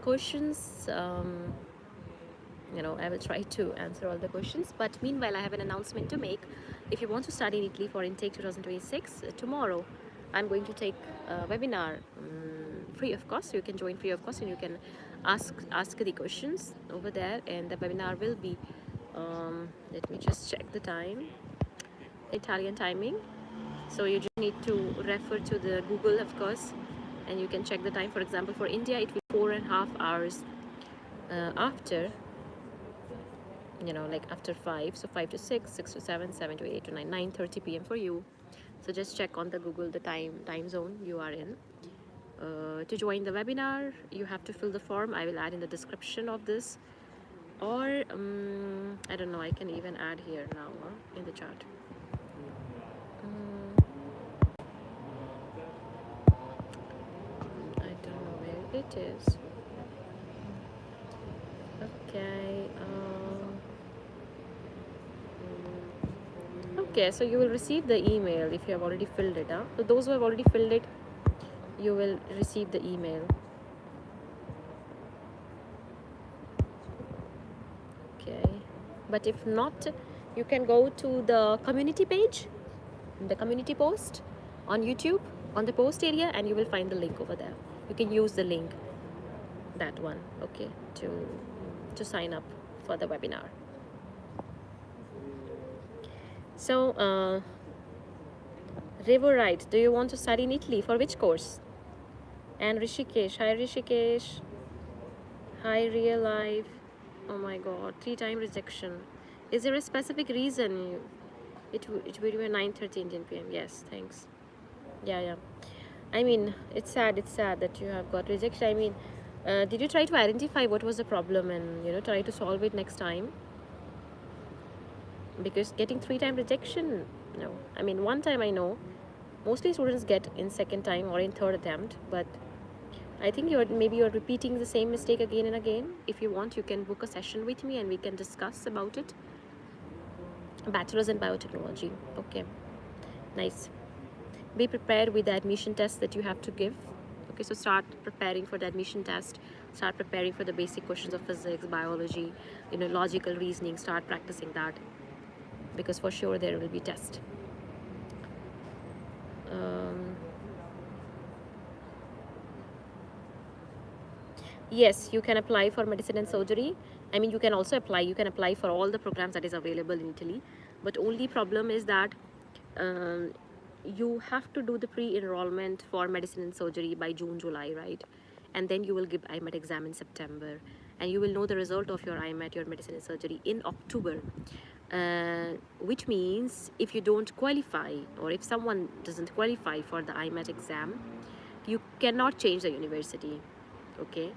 questions. I will try to answer all the questions. But meanwhile, I have an announcement to make. If you want to study in Italy for Intake 2026, tomorrow I'm going to take a webinar free of cost. So you can join free of cost and you can ask the questions over there. And the webinar will be, let me just check the time, Italian timing. So you just need to refer to the Google, of course, and you can check the time. For example, for India, it will be 4.5 hours after, like after 5. So 5 to 6, 6 to 7, 7 to 8 to 9, 9:30 p.m. for you. So just check on the Google the time zone you are in. To join the webinar, you have to fill the form. I will add in the description of this, or I don't know, I can even add here now in the chat. I don't know where it is. Okay. Okay, so you will receive the email if you have already filled it. So those who have already filled it, you will receive the email. Okay, but if not, you can go to the community page, the community post on YouTube, on the post area, and you will find the link over there. You can use the link, that one, okay, to sign up for the webinar. So Riverite, do you want to study in Italy? For which course? And Rishikesh, hi Rishikesh, hi real life. Oh my god, 3-time rejection. Is there a specific reason? It will be 9:30 Indian PM. Yes, thanks. Yeah. I mean, it's sad that you have got rejection. I mean, did you try to identify what was the problem and try to solve it next time? Because getting 3-time rejection, no. I mean, one time I know mostly students get in second time or in third attempt, but I think maybe you're repeating the same mistake again and again. If you want, you can book a session with me and we can discuss about it. Bachelor's in biotechnology. Okay, nice. Be prepared with the admission test that you have to give. Okay, so start preparing for the admission test. Start preparing for the basic questions of physics, biology, logical reasoning. Start practicing that, because for sure there will be test. Yes, you can apply for medicine and surgery. I mean, you can also apply. You can apply for all the programs that is available in Italy. But only problem is that you have to do the pre-enrollment for medicine and surgery by June, July, right? And then you will give IMET exam in September. And you will know the result of your IMET, your medicine and surgery, in October. Which means if you don't qualify, or if someone doesn't qualify for the IMET exam, you cannot change the university, okay?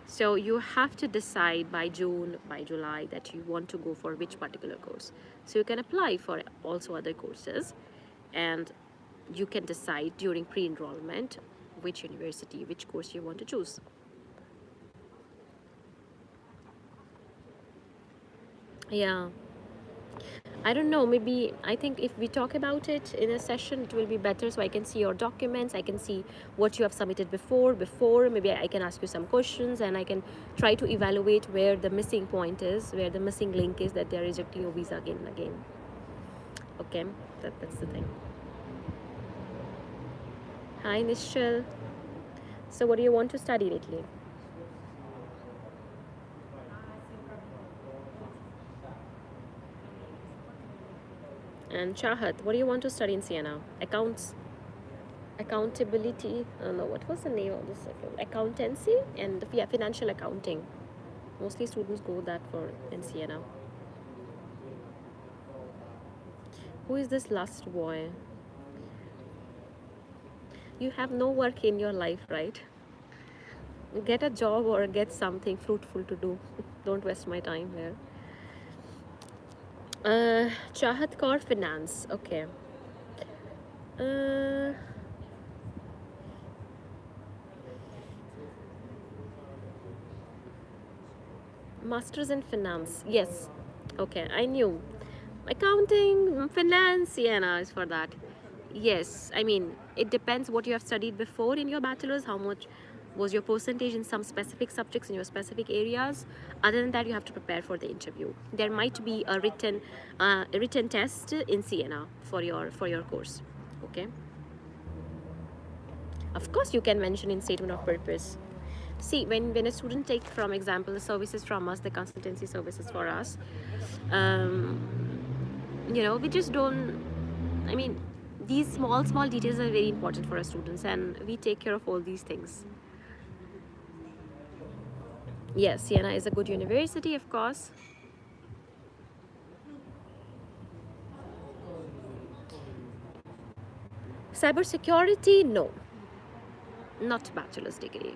So you have to decide by June, by July, that you want to go for which particular course. So you can apply for also other courses, and you can decide during pre-enrollment which university, which course you want to choose. Yeah, I don't know, maybe I think if we talk about it in a session, it will be better, so I can see your documents, I can see what you have submitted before, maybe I can ask you some questions and I can try to evaluate where the missing point is, where the missing link is that they're rejecting your visa again and again. Okay, that's the thing. Hi Nishal. So what do you want to study lately? And Chahat, what do you want to study in Siena? Accounts, accountability, no, what was the name of this? Accountancy and financial accounting. Mostly students go that for in Siena. Who is this last boy? You have no work in your life, right? Get a job or get something fruitful to do. Don't waste my time here. Chahat Kaur Finance. Okay. Masters in Finance. Yes. Okay, I knew. Accounting, finance, Siena is for that. Yes, I mean, it depends what you have studied before in your bachelor's, how much Was your percentage in some specific subjects in your specific areas? Other than that, you have to prepare for the interview. There might be a written test in Siena for your course. Okay. Of course, you can mention in statement of purpose. See, when a student take, from example, the services from us, the consultancy services for us, um, we just don't. I mean, these small details are very important for our students, and we take care of all these things. Yes, Siena is a good university, of course. Cybersecurity, no, not bachelor's degree,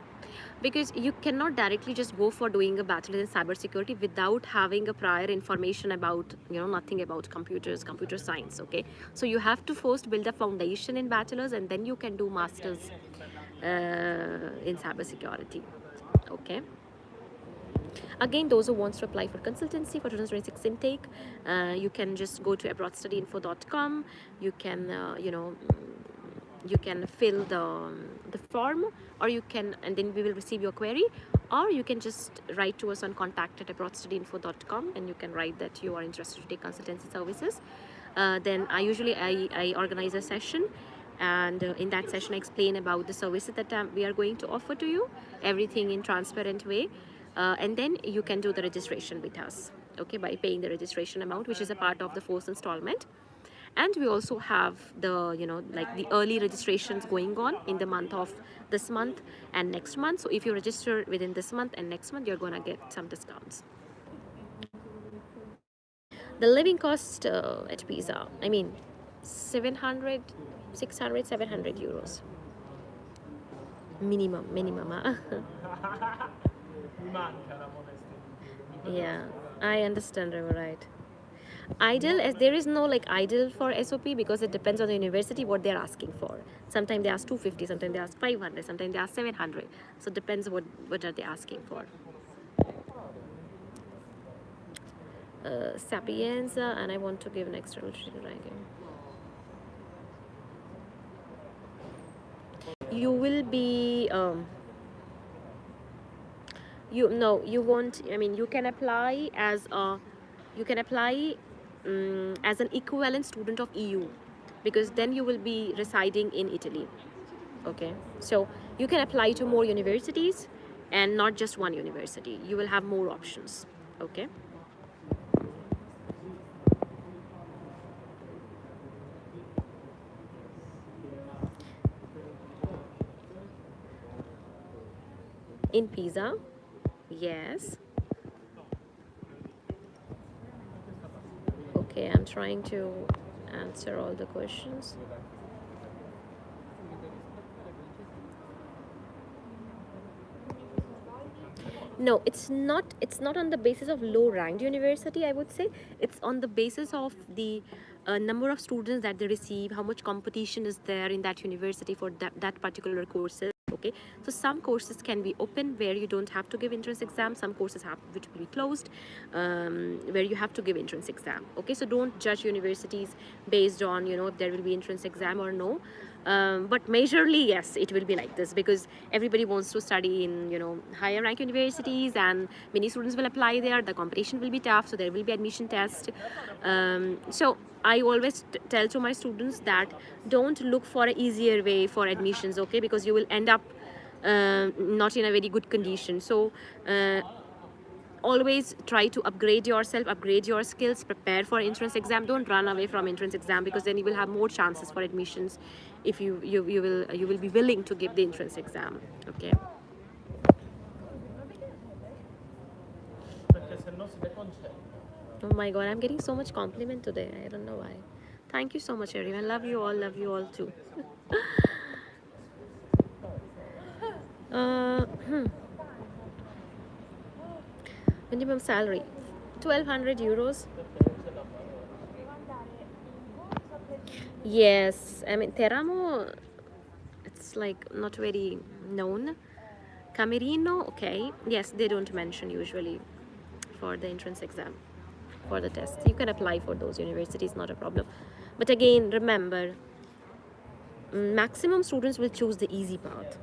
because you cannot directly just go for doing a bachelor's in cybersecurity without having a prior information about, nothing about computers, computer science. Okay, so you have to first build a foundation in bachelor's, and then you can do masters in cybersecurity. Okay. Again, those who wants to apply for consultancy for 2026 intake, you can just go to abroadstudyinfo.com. You can you can fill the form, or you can, and then we will receive your query, or you can just write to us on contact@abroadstudyinfo.com, and you can write that you are interested to take consultancy services. Then I organize a session, and in that session I explain about the services that we are going to offer to you, everything in transparent way, and then you can do the registration with us, okay, by paying the registration amount, which is a part of the first installment. And we also have the, like the early registrations going on in the month of this month and next month. So if you register within this month and next month, you're gonna get some discounts. The living cost at Pisa, I mean, 700, 600, 700 euros minimum. Yeah, I understand, right. Ideal, as there is no like ideal for SOP, because it depends on the university what they're asking for. Sometimes they ask 250, sometimes they ask 500, sometimes they ask 700. So it depends what are they asking for. Sapienza, and I want to give an external ranking. You will be you won't, I mean, you can apply as an equivalent student of EU, because then you will be residing in Italy. Okay, so you can apply to more universities and not just one university. You will have more options. Okay. In Pisa, yes. Okay, I'm trying to answer all the questions. No, it's not on the basis of low ranked university, I would say. It's on the basis of the number of students that they receive, how much competition is there in that university for that particular courses. Okay, so some courses can be open where you don't have to give entrance exam, some courses have which will be closed, where you have to give entrance exam. Okay, so don't judge universities based on if there will be entrance exam or no. But majorly, yes, it will be like this, because everybody wants to study in higher rank universities, and many students will apply there. The competition will be tough, so there will be admission test. So I always tell to my students that don't look for an easier way for admissions, okay, because you will end up not in a very good condition. So always try to upgrade yourself, upgrade your skills, prepare for entrance exam. Don't run away from entrance exam, because then you will have more chances for admissions if you will be willing to give the entrance exam. Okay. Oh my god, I'm getting so much compliment today. I don't know why. Thank you so much, everyone. Love you all too. Minimum salary 1200 euros. Yes, I mean Teramo, it's like not very known. Camerino, okay, yes, they don't mention usually for the entrance exam, for the test. You can apply for those universities, not a problem. But again, remember, maximum students will choose the easy path.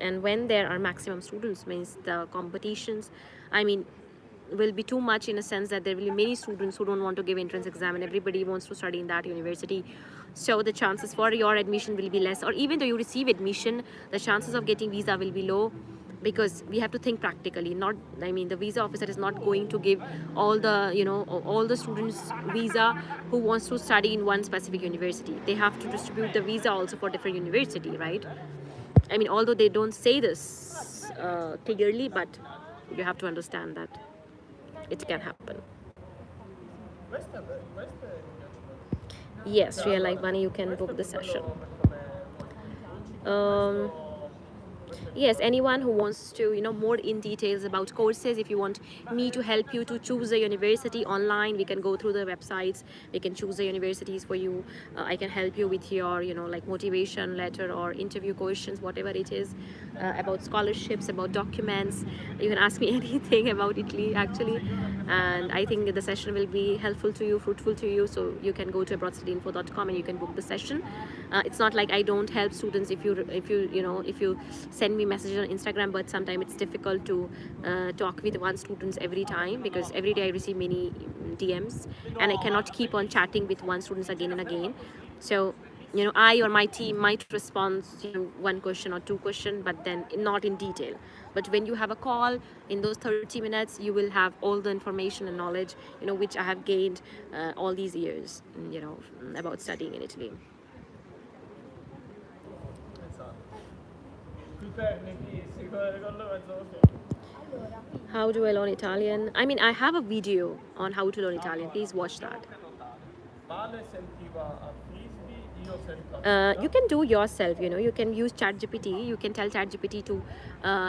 and when there are maximum students means the competitions, I mean, will be too much, in a sense that there will be many students who don't want to give entrance exam and everybody wants to study in that university. So the chances for your admission will be less, or even though you receive admission, the chances of getting visa will be low, because we have to think practically. Not, I mean, the visa officer is not going to give all the, you know, all the students visa who wants to study in one specific university. They have to distribute the visa also for different university, right? I mean, although they don't say this clearly, but you have to understand that it can happen. Yes, real life money, you can book the session. um, yes, anyone who wants to, you know, more in details about courses, if you want me to help you to choose a university online, we can go through the websites, we can choose the universities for you. I can help you with your, you know, like motivation letter or interview questions, whatever it is, about scholarships, about documents. You can ask me anything about Italy actually, and I think the session will be helpful to you, fruitful to you. So you can go to abroadstudyinfo.com and you can book the session. It's not like I don't help students. If you send me messages on Instagram, but sometimes it's difficult to talk with one student every time, because every day I receive many DMs and I cannot keep on chatting with one student again and again. So, you know, I or my team might respond to one question or two questions, but then not in detail. But when you have a call, in those 30 minutes you will have all the information and knowledge, you know, which I have gained all these years, you know, about studying in Italy. How do I learn Italian? I mean, I have a video on how to learn Italian. Please watch that. You can do yourself, you know, you can use ChatGPT. You can tell ChatGPT to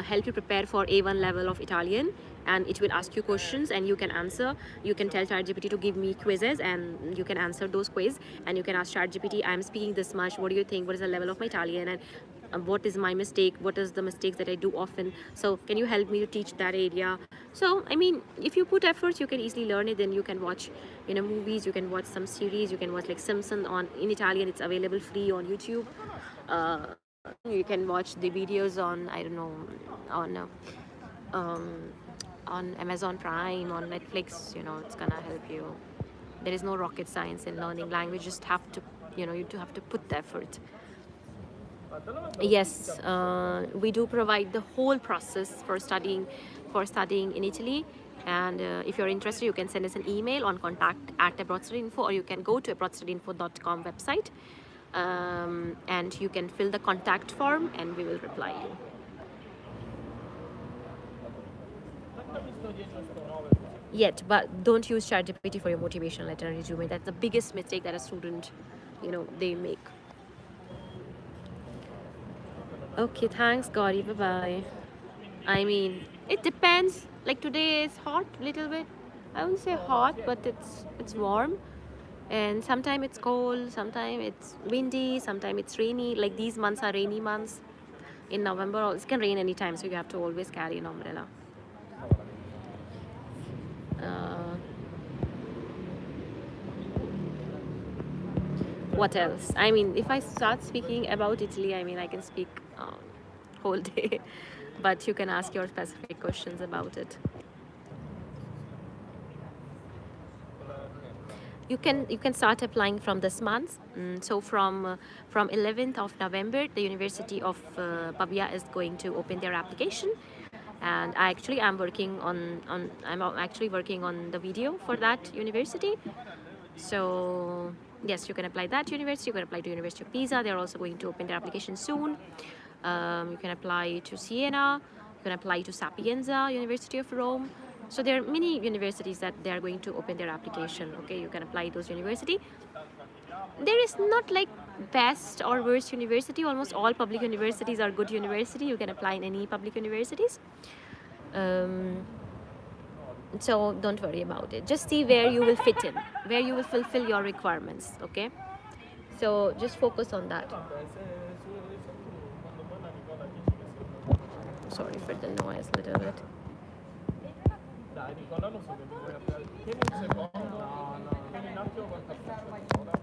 help you prepare for A1 level of Italian, and it will ask you questions and you can answer. You can tell ChatGPT to give me quizzes and you can answer those quizzes, and you can ask ChatGPT, I'm speaking this much, what do you think, what is the level of my Italian, and what is my mistake, what is the mistakes that I do often, so can you help me to teach that area. So I mean, if you put efforts, you can easily learn it. Then you can watch, you know, movies, you can watch some series, you can watch like Simpson on in Italian, it's available free on YouTube. uh, you can watch the videos on, I don't know, on um, on Amazon Prime, on Netflix, you know, it's gonna help you. There is no rocket science in learning language, just have to, you know, you do have to put the effort. Yes, we do provide the whole process for studying in Italy. And if you're interested, you can send us an email on contact@abroadstudyinfo, or you can go to abroadstudyinfo.com website, and you can fill the contact form and we will reply you. Yet, but don't use ChatGPT for your motivation letter and resume. That's the biggest mistake that a student, you know, they make. Okay, thanks, Gauri. Bye bye. I mean, it depends. Like today is hot, little bit. I wouldn't say hot, but it's warm, and sometimes it's cold, sometimes it's windy, sometimes it's rainy. Like these months are rainy months. In November, it can rain anytime, so you have to always carry an umbrella. Uh, what else? I mean, if I start speaking about Italy, I mean, I can speak whole day, but you can ask your specific questions about it. You can start applying from this month. So from 11th of November, the University of Pavia is going to open their application, and I'm working on I'm actually working on the video for that university. So yes, you can apply that university. You can apply to University of Pisa. They're also going to open their application soon. You can apply to Siena. You can apply to Sapienza, University of Rome. So there are many universities that they are going to open their application. Okay, you can apply those university. There is not like best or worst university. Almost all public universities are good university. You can apply in any public universities. Um, so don't worry about it. Just see where you will fit in, where you will fulfill your requirements. Okay, so just focus on that. Sorry for the noise a little bit.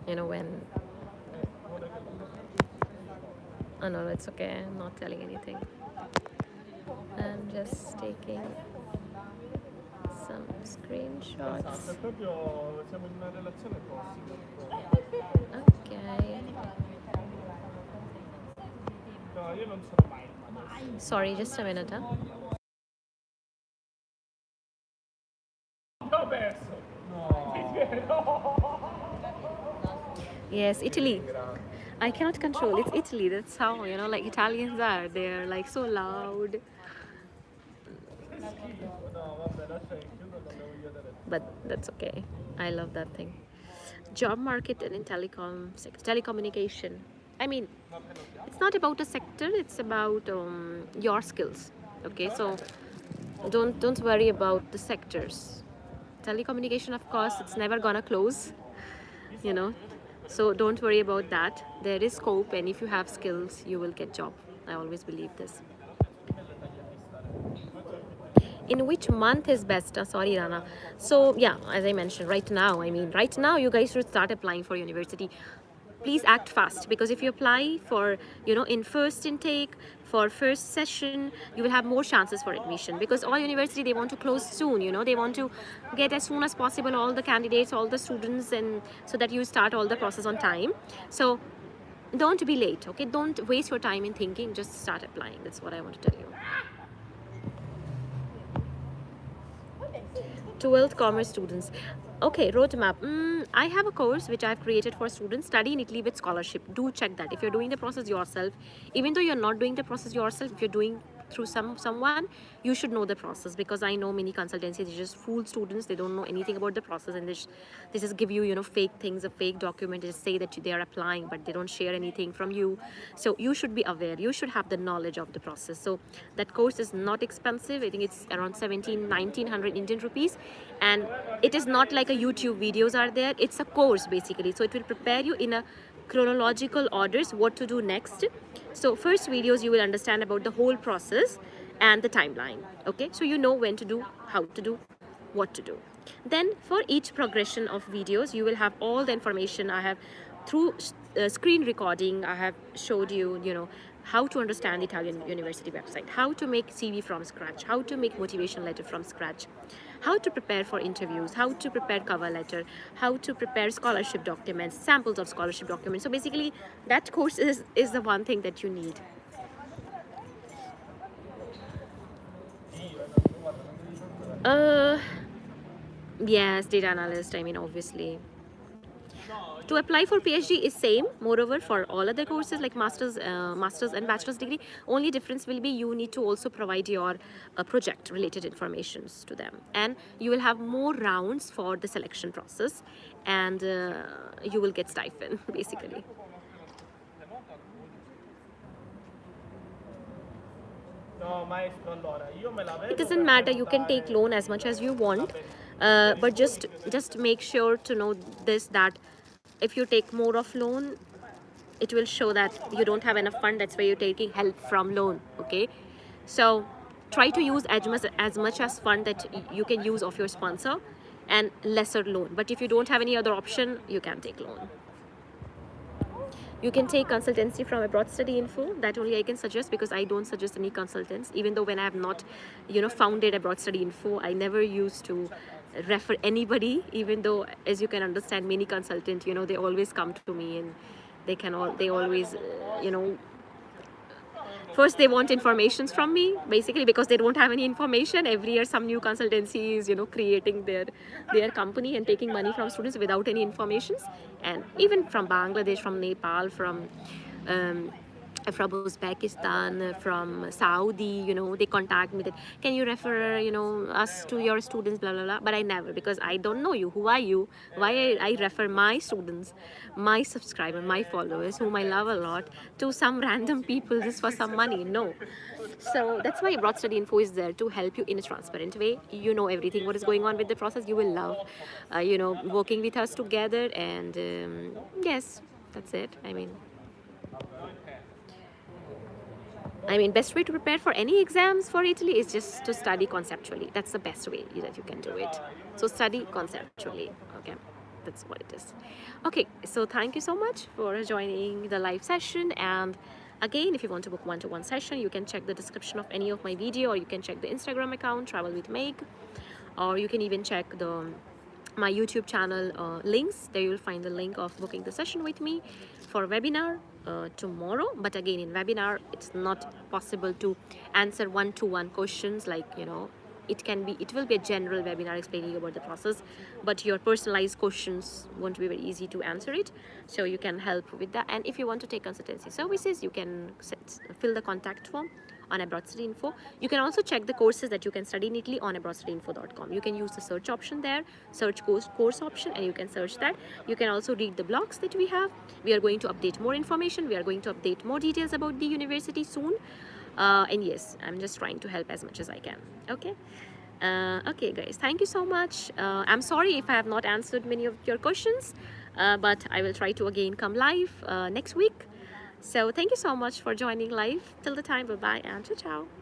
You know when. Oh no, it's okay, I'm not telling anything. I'm just taking some screenshots. Esatto, è proprio siamo in una relazione tossica. Okay. No, io non sono mai adesso. Sorry, just a minute, huh? Ho perso! No! Yes, Italy. I cannot control. It's Italy. That's how, like Italians are. They're like so loud. No, vabbè, lascia che chiudo, non devo io delle... But that's okay. I love that thing. Job market and in telecommunication. I mean, it's not about a sector. It's about your skills. Okay, so don't worry about the sectors. Telecommunication, of course, it's never gonna close. You know, so don't worry about that. There is scope, and if you have skills, you will get job. I always believe this. In which month is best? Sorry, Rana. So yeah, as I mentioned, right now you guys should start applying for university. Please act fast, because if you apply for, in first intake, for first session, you will have more chances for admission, because all university, they want to close soon. They want to get as soon as possible all the candidates, all the students, and so that you start all the process on time. So don't be late, okay? Don't waste your time in thinking, just start applying. That's what I want to tell you. 12th commerce students. Okay, roadmap. I have a course which I've created for students, study in Italy with scholarship. Do check that. If you're doing the process yourself, even though you're not doing the process yourself, if you're doing through someone, you should know the process, because I know many consultancies, they just fool students. They don't know anything about the process, and they just give you, fake things, a fake document. They just say that they are applying, but they don't share anything from you. So you should be aware. You should have the knowledge of the process. So that course is not expensive. I think it's around 1900 Indian rupees, and it is not like a YouTube videos are there. It's a course basically. So it will prepare you in a chronological orders what to do next. So first videos, you will understand about the whole process and the timeline. Okay, so you know when to do, how to do, what to do. Then for each progression of videos, you will have all the information. I have through screen recording, I have showed you, how to understand the Italian university website, how to make CV from scratch, how to make motivation letter from scratch, how to prepare for interviews, how to prepare cover letter, how to prepare scholarship documents, samples of scholarship documents. So basically, that course is the one thing that you need. Yes, data analyst, I mean, obviously. To apply for PhD is same. Moreover, for all other courses like masters and bachelor's degree, only difference will be you need to also provide your project related informations to them, and you will have more rounds for the selection process, and you will get stipend basically. No, maestro, allora, io me la vedo It doesn't matter, you can take loan as much as you want, but just make sure to know this, that if you take more of loan, it will show that you don't have enough fund. That's why you're taking help from loan. Okay, so try to use as much as fund that you can use of your sponsor, and lesser loan. But if you don't have any other option, you can take loan. You can take consultancy from abroad study info. That only I can suggest, because I don't suggest any consultants. Even though when I have not, founded abroad study info, I never used to refer anybody. Even though, as you can understand, many consultants, they always come to me, and they always, first they want informations from me, basically, because they don't have any information. Every year some new consultancy is, creating their company and taking money from students without any informations. And even from Bangladesh, from Nepal, from Uzbekistan, from Saudi, they contact me that, can you refer, us to your students, blah, blah, blah. But I never, because I don't know you. Who are you? Why I refer my students, my subscriber, my followers, whom I love a lot, to some random people just for some money? No. So that's why Broad Study Info is there, to help you in a transparent way. You know everything, what is going on with the process. You will love, working with us together. And yes, that's it. Best way to prepare for any exams for Italy is just to study conceptually. That's the best way that you can do it. So study conceptually. Okay, that's what it is. Okay, so thank you so much for joining the live session, and Again, if you want to book one-to-one session, you can check the description of any of my video, or you can check the Instagram account Travel with Meg, or you can even check the my YouTube channel links. There you will find the link of booking the session with me for a webinar tomorrow. But again, in webinar, it's not possible to answer one-to-one questions, like, you know, it will be a general webinar explaining about the process, but your personalized questions won't be very easy to answer it. So you can help with that. And if you want to take consultancy services, you can fill the contact form on Abroad Study Info. You can also check the courses that you can study in Italy on abroadstudyinfo.com. You can use the search option there, search course option, and you can search that. You can also read the blogs that we have. We are going to update more information. We are going to update more details about the university soon. And yes, I'm just trying to help as much as I can. Okay. Okay, guys, thank you so much. I'm sorry if I have not answered many of your questions, but I will try to again come live next week. So thank you so much for joining live. Till the time, bye bye and ciao ciao.